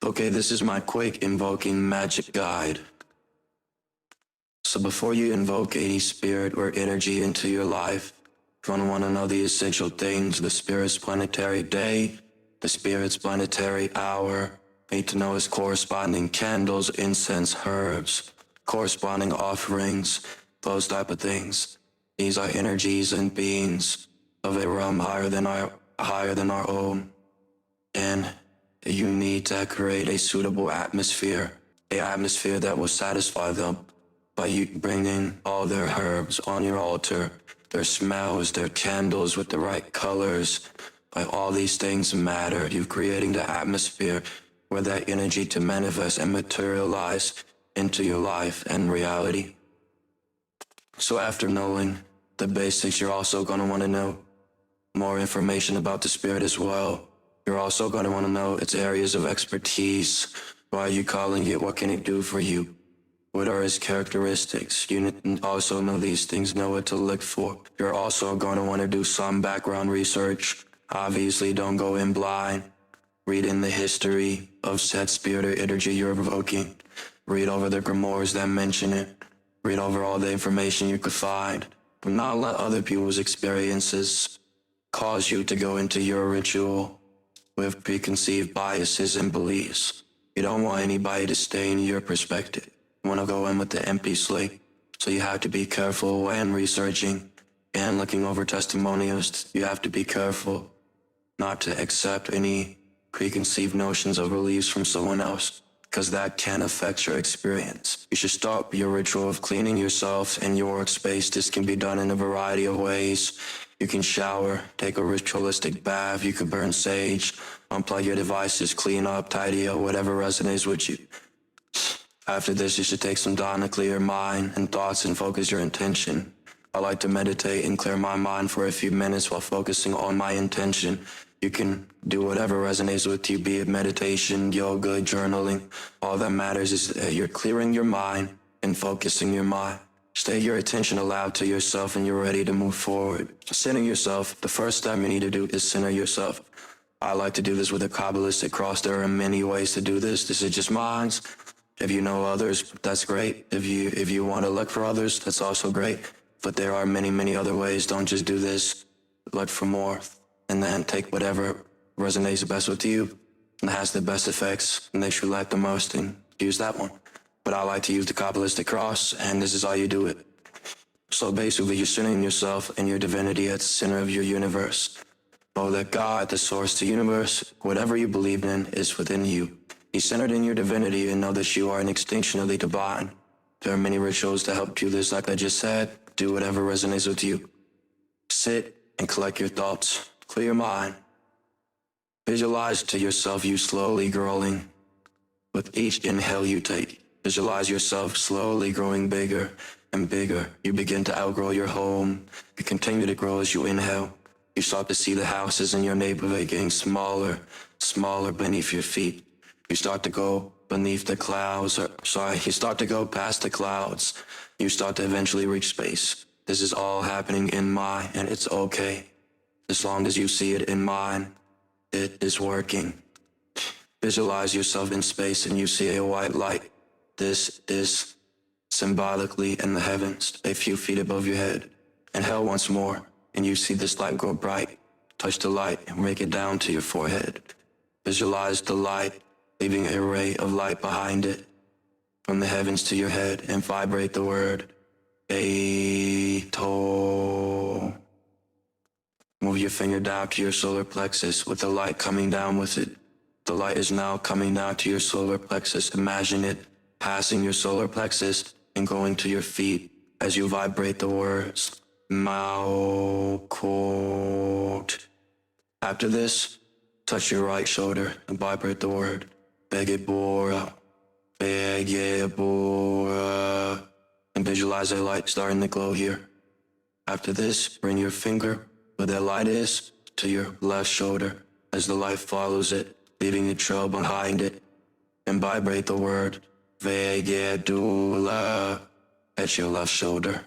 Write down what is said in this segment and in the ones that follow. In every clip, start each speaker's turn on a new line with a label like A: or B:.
A: Okay, this is my quick invoking magic guide. So before you invoke any spirit or energy into your life, you're going to want to know the essential things: the spirit's planetary day, the spirit's planetary hour. You need to know its corresponding candles, incense, herbs, corresponding offerings, those type of things. These are energies and beings of a realm higher than our own. And you need to create a suitable atmosphere, that will satisfy them by you bringing all their herbs on your altar, their smells, their candles with the right colors. Like, all these things matter. You're creating the atmosphere where that energy to manifest and materialize into your life and reality. So after knowing the basics, you're also going to want to know more information about the spirit as well. You're also going to want to know its areas of expertise. Why are you calling it? What can it do for you? What are its characteristics? You also know these things, know what to look for. You're also going to want to do some background research. Obviously, don't go in blind. Read in the history of said spirit or energy you're evoking. Read over the grimoires that mention it. Read over all the information you could find. Do not let other people's experiences cause you to go into your ritual with preconceived biases and beliefs. You don't want anybody to stay in your perspective. You want to go in with the empty slate. So you have to be careful when researching and looking over testimonials. You have to be careful not to accept any preconceived notions or beliefs from someone else, because that can affect your experience. You should start your ritual of cleaning yourself and your workspace. This can be done in a variety of ways. You can shower, take a ritualistic bath, you could burn sage, unplug your devices, clean up, tidy up, whatever resonates with you. After this, you should take some time to clear your mind and thoughts and focus your intention. I like to meditate and clear my mind for a few minutes while focusing on my intention. You can do whatever resonates with you, be it meditation, yoga, journaling. All that matters is that you're clearing your mind and focusing your mind. Stay your attention aloud to yourself and you're ready to move forward. Center yourself. The first step you need to do is center yourself. I like to do this with a Qabalistic cross. There are many ways to do this. This is just mine. If you know others, that's great. If you want to look for others, that's also great. But there are many, many other ways. Don't just do this. Look for more. And then take whatever resonates best with you and has the best effects and makes you like the most, and use that one. But I like to use the Qabalistic cross, and this is how you do it. So basically, you're centering yourself and your divinity at the center of your universe. Know that God, the source, the universe, whatever you believe in, is within you. Be centered in your divinity and know that you are an extension of the divine. There are many rituals to help you this, like I just said. Do whatever resonates with you. Sit and collect your thoughts. Clear your mind. Visualize to yourself you slowly growing. With each inhale you take, visualize yourself slowly growing bigger and bigger. You begin to outgrow your home. You continue to grow as you inhale. You start to see the houses in your neighborhood getting smaller, smaller beneath your feet. You start to go beneath the clouds, you start to go past the clouds. You start to eventually reach space. This is all happening in mind, and it's okay. As long as you see it in mind, it is working. Visualize yourself in space and you see a white light. This is symbolically in the heavens, a few feet above your head. Inhale once more, and you see this light grow bright. Touch the light and make it down to your forehead. Visualize the light, leaving a ray of light behind it, from the heavens to your head, and vibrate the word Ato. Move your finger down to your solar plexus with the light coming down with it. The light is now coming down to your solar plexus. Imagine it passing your solar plexus and going to your feet as you vibrate the words Maokot. After this, touch your right shoulder and vibrate the word Begebora, Begebora, and visualize a light starting to glow here. After this, bring your finger where that light is to your left shoulder as the light follows it, leaving a trail behind it, and vibrate the word Vegedula at your left shoulder,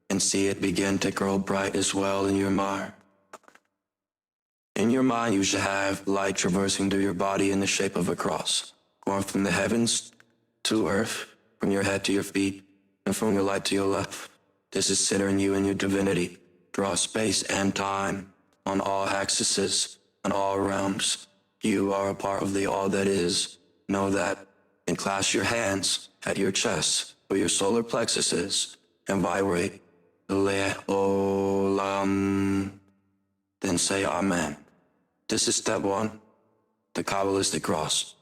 A: and see it begin to grow bright as well in your mind. In your mind, you should have light traversing through your body in the shape of a cross. going from the heavens to earth, from your head to your feet, and from your light to your left. This is centering you in your divinity. Draw space and time on all axes, on all realms. You are a part of the all that is. Know that, and clasp your hands at your chest, where your solar plexus is, and vibrate. Le'olam. Then say Amen. This is step 1, the Qabalistic cross.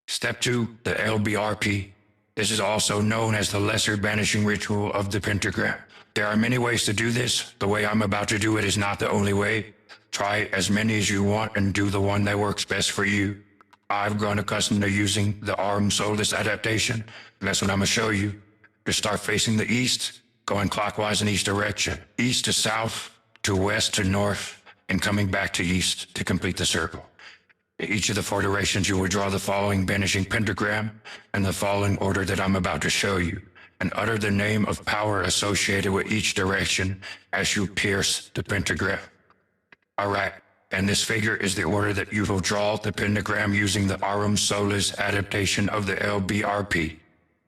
B: Step 2, the LBRP. This is also known as the lesser banishing ritual of the Pentagram. There are many ways to do this. The way I'm about to do it is not the only way. Try as many as you want and do the one that works best for you. I've grown accustomed to using the Aurum Solis adaptation. And that's what I'm going to show you. To start facing the east, going clockwise in each direction. East to south, to west to north, and coming back to east to complete the circle. In each of the 4 directions, you will draw the following banishing pentagram in the following order that I'm about to show you, and utter the name of power associated with each direction as you pierce the pentagram. All right, and this figure is the order that you will draw the pentagram using the Aurum Solis adaptation of the LBRP.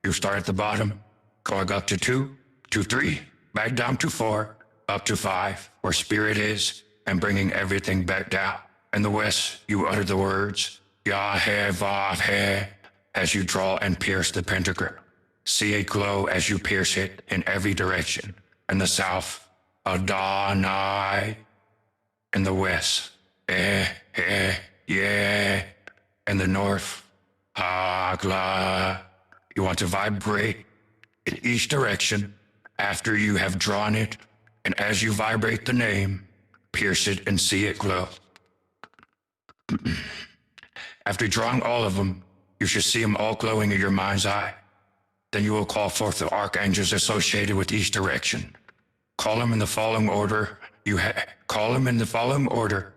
B: You start at the bottom, going up to 2, to 3, back down to 4, up to 5, where spirit is, and bringing everything back down. In the west, you utter the words, Yah-Heh, Vav-Heh, as you draw and pierce the pentagram. See it glow as you pierce it in every direction. In the south, Adonai. In the west, yeah. In the north, Hagla. You want to vibrate in each direction after you have drawn it, and as you vibrate the name, pierce it and see it glow. After drawing all of them, you should see them all glowing in your mind's eye. Then you will call forth the archangels associated with each direction. Call them in the following order. Call them in the following order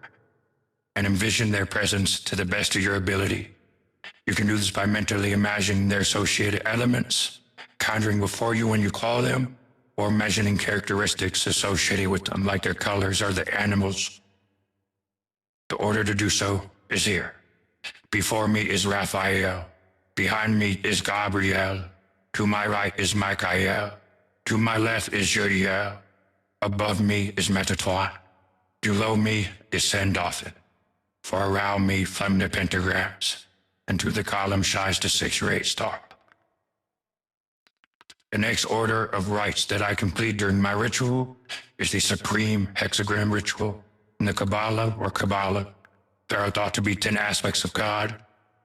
B: and envision their presence to the best of your ability. You can do this by mentally imagining their associated elements, conjuring before you when you call them, or imagining characteristics associated with them, like their colors or the animals. The order to do so is here. Before me is Raphael. Behind me is Gabriel. To my right is Michael. To my left is Jodiel. Above me is Metatron. Below me is Sandothan. For around me flame the pentagrams, and through the column shines the 6 or 8 star. The next order of rites that I complete during my ritual is the supreme hexagram ritual. In the Kabbalah or Kabbalah, there are thought to be 10 aspects of God,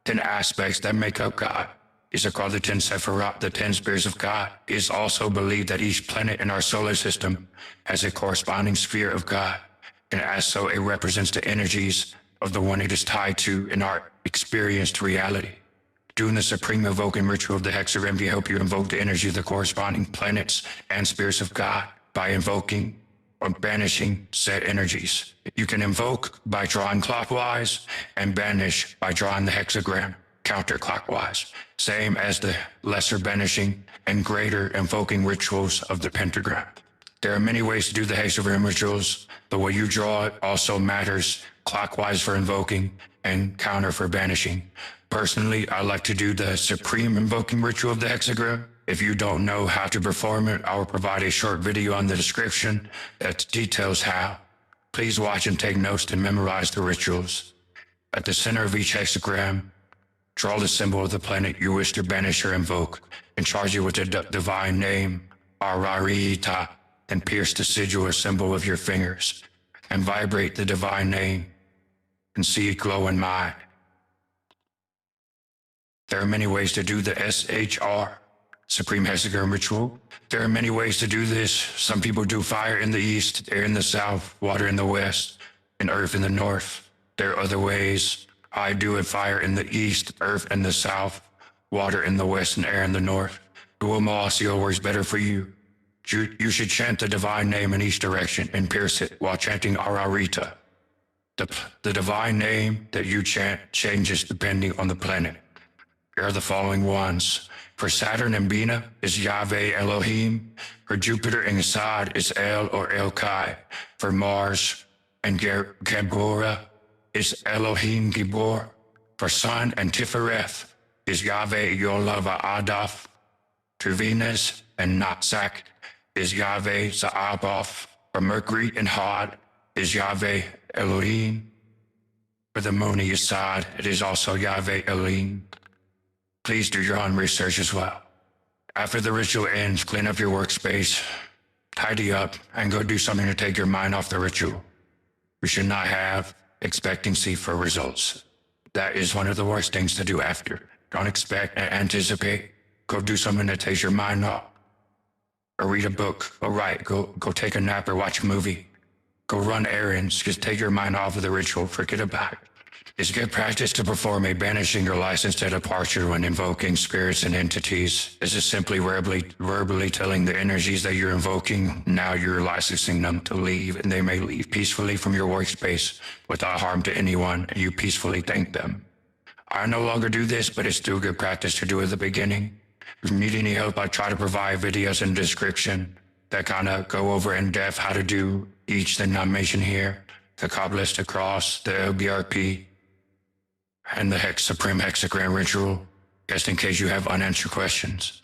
B: 10 aspects that make up God. These are called the 10 Sephirot, the 10 spheres of God. It is also believed that each planet in our solar system has a corresponding sphere of God, and as so it represents the energies of the one it is tied to in our experienced reality. Doing the supreme invoking ritual of the hexagram can help you invoke the energy of the corresponding planets and spheres of God by invoking or banishing said energies. You can invoke by drawing clockwise and banish by drawing the hexagram counterclockwise, same as the lesser banishing and greater invoking rituals of the pentagram. There are many ways to do the hexagram rituals. The way you draw it also matters, clockwise for invoking and counter for banishing. Personally, I like to do the supreme invoking ritual of the hexagram. If you don't know how to perform it, I will provide a short video on the description that details how. Please watch and take notes to memorize the rituals. At the center of each hexagram, draw the symbol of the planet you wish to banish or invoke, and charge it with the divine name, Ararita, and pierce the sigil or symbol of your fingers, and vibrate the divine name, and see it glow in mind. There are many ways to do the SHR, Supreme Hexagram Ritual. There are many ways to do this. Some people do fire in the east, air in the south, water in the west, and earth in the north. There are other ways. I do it fire in the east, earth in the south, water in the west, and air in the north. Do them all, see what works better for you. You should chant the divine name in each direction and pierce it while chanting Ararita. The divine name that you chant changes depending on the planet. Here are the following ones. For Saturn and Bina is Yahweh Elohim. For Jupiter and Assad is El or El Kai. For Mars and Gabora is Elohim Gibor. For Sun and Tifereth is Yahweh Yolava Adaf. To Venus and Natsak is Yahweh Za'aboth. For Mercury and Hod is Yahweh Elohim. For the moon and Yesod, it is also Yahweh Elohim. Please do your own research as well. After the ritual ends, clean up your workspace, tidy up, and go do something to take your mind off the ritual. You should not have expectancy for results. That is one of the worst things to do after. Don't expect and anticipate. Go do something that takes your mind off. Or read a book, go write, go take a nap or watch a movie. Go run errands, just take your mind off of the ritual, forget about it. It's good practice to perform a banishing or licensed departure when invoking spirits and entities. This is simply verbally telling the energies that you're invoking, now you're licensing them to leave, and they may leave peacefully from your workspace without harm to anyone, and you peacefully thank them. I no longer do this, but it's still good practice to do at the beginning. If you need any help, I try to provide videos in the description that kind of go over in depth how to do each thing I mentioned here. The Qabalistic cross, the LBRP, and the Supreme Hexagram ritual, just in case you have unanswered questions.